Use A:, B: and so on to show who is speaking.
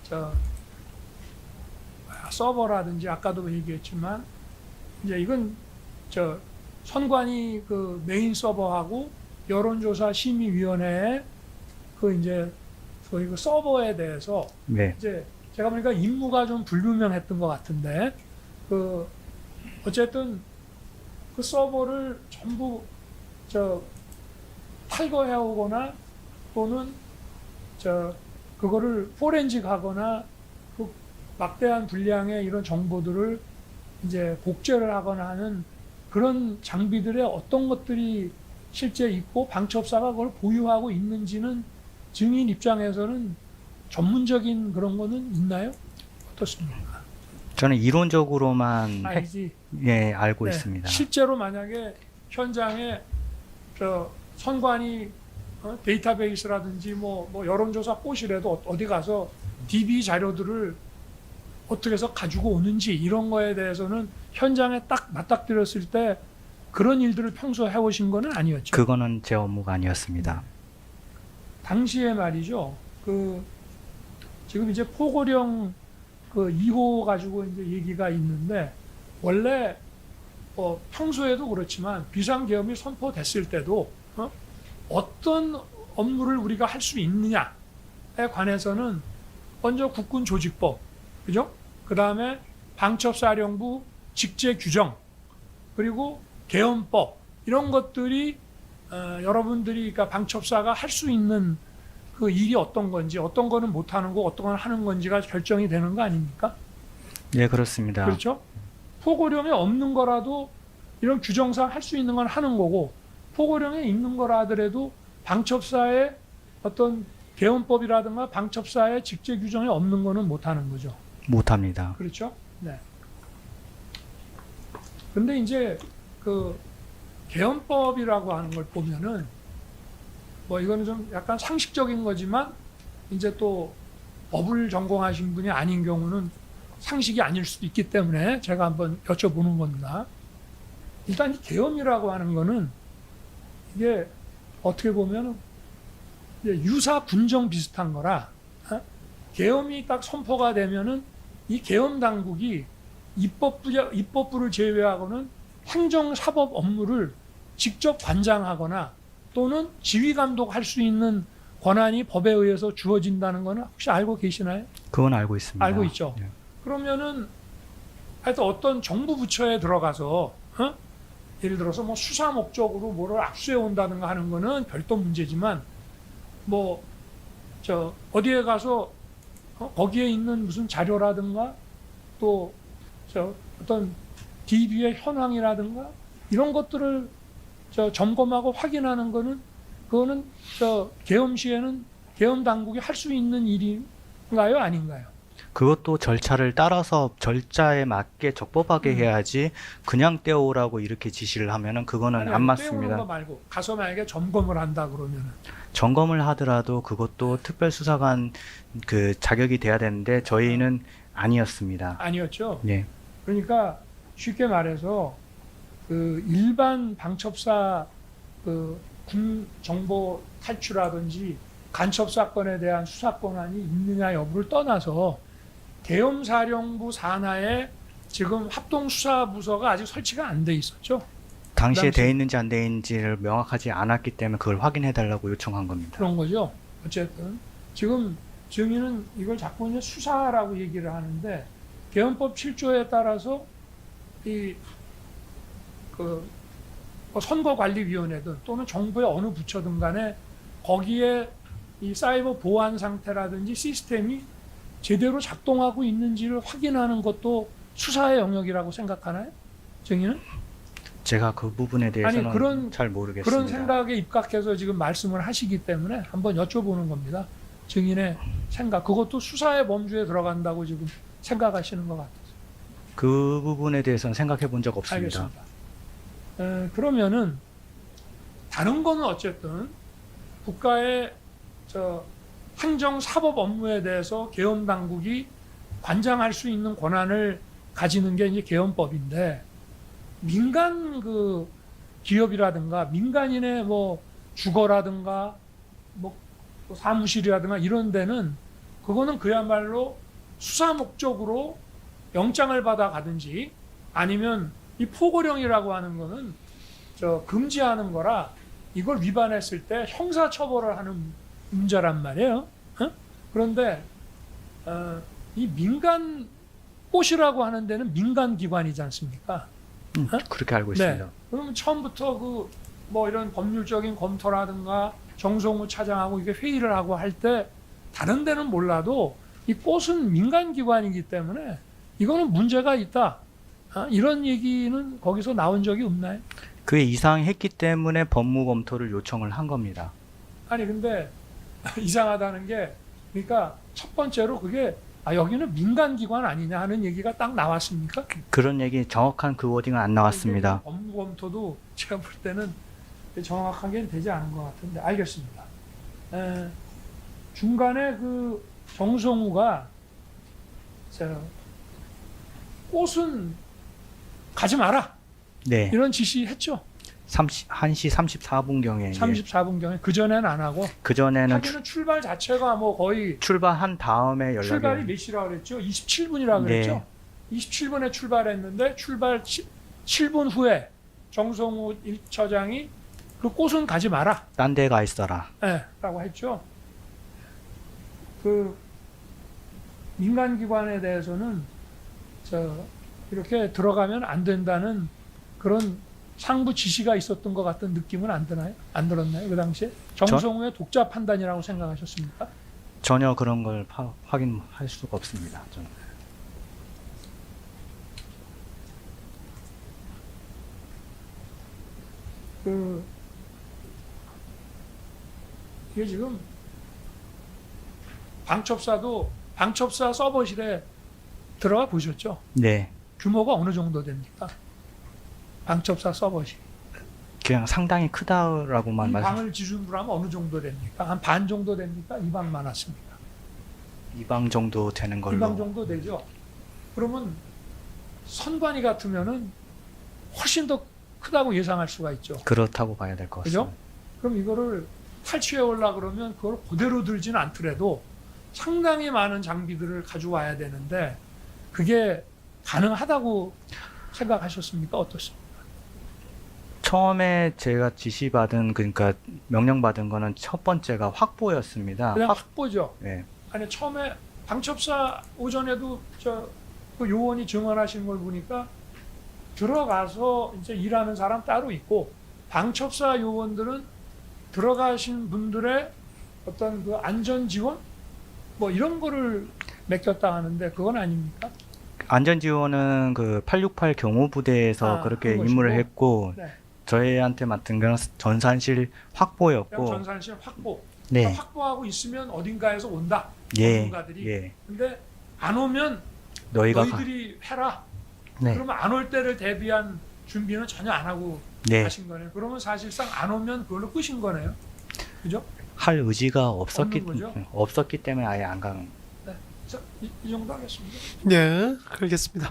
A: 저 서버라든지 아까도 얘기했지만 이제 이건 저 선관위 그 메인 서버하고 여론조사 심의위원회에 그 이제 거의 그 서버에 대해서
B: 네.
A: 이제 제가 보니까 임무가 좀 불분명했던 것 같은데 그 어쨌든 그 서버를 전부 저 탈거해 오거나 또는 저 그거를 포렌식하거나 그 막대한 분량의 이런 정보들을 이제 복제를 하거나 하는 그런 장비들의 어떤 것들이 실제 있고 방첩사가 그걸 보유하고 있는지는 증인 입장에서는 전문적인 그런 거는 있나요? 어떻습니까?
B: 저는 이론적으로만
A: 알지.
B: 예, 알고
A: 네.
B: 있습니다.
A: 실제로 만약에 현장에 저 선관위 데이터베이스라든지 뭐 여론조사 꽃이라도 어디 가서 DB 자료들을 어떻게 해서 가지고 오는지 이런 거에 대해서는 현장에 딱 맞닥뜨렸을 때 그런 일들을 평소에 해오신 거는 아니었죠.
B: 그거는 제 업무가 아니었습니다.
A: 당시에 말이죠. 그 지금 이제 포고령 그 2호 가지고 이제 얘기가 있는데 원래 평소에도 그렇지만 비상계엄이 선포됐을 때도 어떤 업무를 우리가 할 수 있느냐에 관해서는 먼저 국군조직법, 그죠? 그 다음에 방첩사령부 직제 규정, 그리고 계엄법 이런 것들이 여러분들이 그러니까 방첩사가 할 수 있는 그 일이 어떤 건지, 어떤 거는 못 하는 거, 어떤 건 하는 건지가 결정이 되는 거 아닙니까?
B: 예, 그렇습니다.
A: 그렇죠? 포고령에 없는 거라도 이런 규정상 할 수 있는 건 하는 거고 포고령에 있는 거라 하더라도 방첩사의 어떤 계엄법이라든가 방첩사의 직제 규정에 없는 거는 못 하는 거죠.
B: 못합니다.
A: 그렇죠? 네. 근데 이제 그 계엄법이라고 하는 걸 보면은 뭐 이거는 좀 약간 상식적인 거지만 이제 또 법을 전공하신 분이 아닌 경우는 상식이 아닐 수도 있기 때문에 제가 한번 여쭤보는 겁니다. 일단 이 계엄이라고 하는 거는 이게 어떻게 보면 유사 군정 비슷한 거라 계엄이 딱 선포가 되면은 이 계엄 당국이 입법부를 제외하고는 행정 사법 업무를 직접 관장하거나 또는 지휘 감독할 수 있는 권한이 법에 의해서 주어진다는 거는 혹시 알고 계시나요?
B: 그건 알고 있습니다.
A: 알고 있죠.
B: 예.
A: 그러면은 하여튼 어떤 정부 부처에 들어가서 예를 들어서 뭐 수사 목적으로 뭐를 압수해 온다든가 하는 거는 별도 문제지만 뭐 저 어디에 가서 거기에 있는 무슨 자료라든가 또 저 어떤 DB의 현황이라든가 이런 것들을 저 점검하고 확인하는 거는 그거는 저 계엄 시에는 계엄 당국이 할 수 있는 일인가요, 아닌가요?
B: 그것도 절차를 따라서 절차에 맞게 적법하게 해야지 그냥 떼오라고 이렇게 지시를 하면은 그거는
A: 아니,
B: 안
A: 떼우는 거
B: 맞습니다.
A: 말고 가서 만약에 점검을 한다 그러면은
B: 점검을 하더라도 그것도 특별수사관 그 자격이 돼야 되는데 저희는 아니었습니다.
A: 아니었죠.
B: 예.
A: 그러니까 쉽게 말해서 그 일반 방첩사 그 군 정보 탈취라든지 간첩 사건에 대한 수사 권한이 있느냐 여부를 떠나서 계엄사령부 산하에 지금 합동수사부서가 아직 설치가 안 돼 있었죠.
B: 당시에
A: 그 당시-
B: 돼 있는지 안 돼 있는지를 명확하지 않았기 때문에 그걸 확인해 달라고 요청한 겁니다.
A: 그런 거죠. 어쨌든 지금 증인은 이걸 자꾸 이제 수사라고 얘기를 하는데 계엄법 7조에 따라서 이 그 선거관리위원회든 또는 정부의 어느 부처든 간에 거기에 이 사이버 보안 상태라든지 시스템이 제대로 작동하고 있는지를 확인하는 것도 수사의 영역이라고 생각하나요? 증인은?
B: 제가 그 부분에 대해서는
A: 아니, 그런-
B: 잘 모르겠습니다.
A: 그런 생각에 입각해서 지금 말씀을 하시기 때문에 한번 여쭤보는 겁니다. 증인의 생각. 그것도 수사의 범주에 들어간다고 지금 생각하시는 것 같아요.
B: 그 부분에 대해서는 생각해 본 적 없습니다.
A: 알겠습니다. 그러면은 다른 거는 어쨌든 국가의 저 행정 사법 업무에 대해서 계엄 당국이 관장할 수 있는 권한을 가지는 게 이제 계엄법인데 민간 그 기업이라든가 민간인의 뭐 주거라든가 뭐 사무실이라든가 이런 데는 그거는 그야말로 수사 목적으로 영장을 받아 가든지 아니면 이 포고령이라고 하는 거는 금지하는 거라 이걸 위반했을 때 형사 처벌을 하는 문제란 말이에요. 어? 그런데 이 민간 꽃이라고 하는 데는 민간 기관이지 않습니까?
B: 그렇게 알고
A: 네.
B: 있습니다.
A: 그러면 처음부터 뭐 이런 법률적인 검토라든가 정성우 차장하고 이게 회의를 하고 할 때 다른 데는 몰라도 이 꽃은 민간 기관이기 때문에 이거는 문제가 있다. 이런 얘기는 거기서 나온 적이 없나요?
B: 그에 이상했기 때문에 법무 검토를 요청을 한 겁니다.
A: 아니 근데 이상하다는 게 그러니까 첫 번째로 그게 여기는 민간 기관 아니냐 하는 얘기가 딱 나왔습니까?
B: 그런 얘기 정확한 그 워딩은 안 나왔습니다.
A: 법무 검토도 제가 볼 때는 정확하게 되지 않은 것 같은데 알겠습니다. 중간에 그 정성우가 꽃은 가지 마라
B: 네.
A: 이런 지시했죠.
B: 1시 34분경에
A: 34분경에 그 전에는 안 하고
B: 그전에는
A: 하기는 출발 자체가 뭐 거의
B: 출발한 다음에
A: 출발이
B: 연락이
A: 몇 시라고 그랬죠? 27분이라고
B: 네.
A: 그랬죠? 27분에 출발했는데 출발 7분 후에 정성우 1처장이 그 꽃은 가지 마라.
B: 딴 데 가 있어라.
A: 라고 했죠. 그 민간기관에 대해서는 이렇게 들어가면 안 된다는 그런 상부 지시가 있었던 것 같은 느낌은 안 드나요? 안 들었나요? 그 당시에? 정성우의 독자 판단이라고 생각하셨습니까?
B: 전혀 그런 걸 확인할 수가 없습니다. 저는.
A: 이게 지금 방첩사 서버실에 들어가 보셨죠?
B: 네.
A: 규모가 어느 정도 됩니까? 방첩사 서버실.
B: 그냥 상당히 크다라고만
A: 이
B: 말씀.
A: 방을 기준으로 하면 어느 정도 됩니까? 한 반 정도 됩니까? 이 방 많았습니까?
B: 2방 정도 되는 걸로.
A: 이 방 정도 되죠. 그러면 선관위 같으면은 훨씬 더 크다고 예상할 수가 있죠.
B: 그렇다고 봐야 될 것 같습니다.
A: 그죠? 그럼 이거를 탈취해 오려고 그러면 그걸 그대로 들지는 않더라도 상당히 많은 장비들을 가져와야 되는데 그게 가능하다고 생각하셨습니까? 어떻습니까?
B: 처음에 제가 지시받은 그러니까 명령받은 거는 첫 번째가 확보였습니다.
A: 그냥 확보죠.
B: 네.
A: 아니 처음에 방첩사 오전에도 그 요원이 증언하신 걸 보니까 들어가서 이제 일하는 사람 따로 있고 방첩사 요원들은 들어가신 분들의 어떤 그 안전 지원 뭐 이런 거를 맡겼다 하는데 그건 아닙니까?
B: 안전지원은 그 868 경호부대에서 그렇게
A: 한
B: 임무를
A: 것이고.
B: 했고
A: 네.
B: 저희한테 맡은 건 전산실
A: 그냥
B: 확보였고.
A: 전산실 확보.
B: 네.
A: 그러니까 확보하고 있으면 어딘가에서 온다.
B: 예.
A: 전문가들이.
B: 예.
A: 근데 안 오면
B: 너희가
A: 너희들이 해라.
B: 네.
A: 그러면 안 올 때를 대비한 준비는 전혀 안 하고
B: 네.
A: 하신 거네요. 그러면 사실상 안 오면 그걸로 끝인 거네요. 그죠?
B: 할 의지가
A: 없는 거죠?
B: 없었기 때문에 아예 안 간.
A: 자, 이 정도 하겠습니다.
C: 네, 알겠습니다.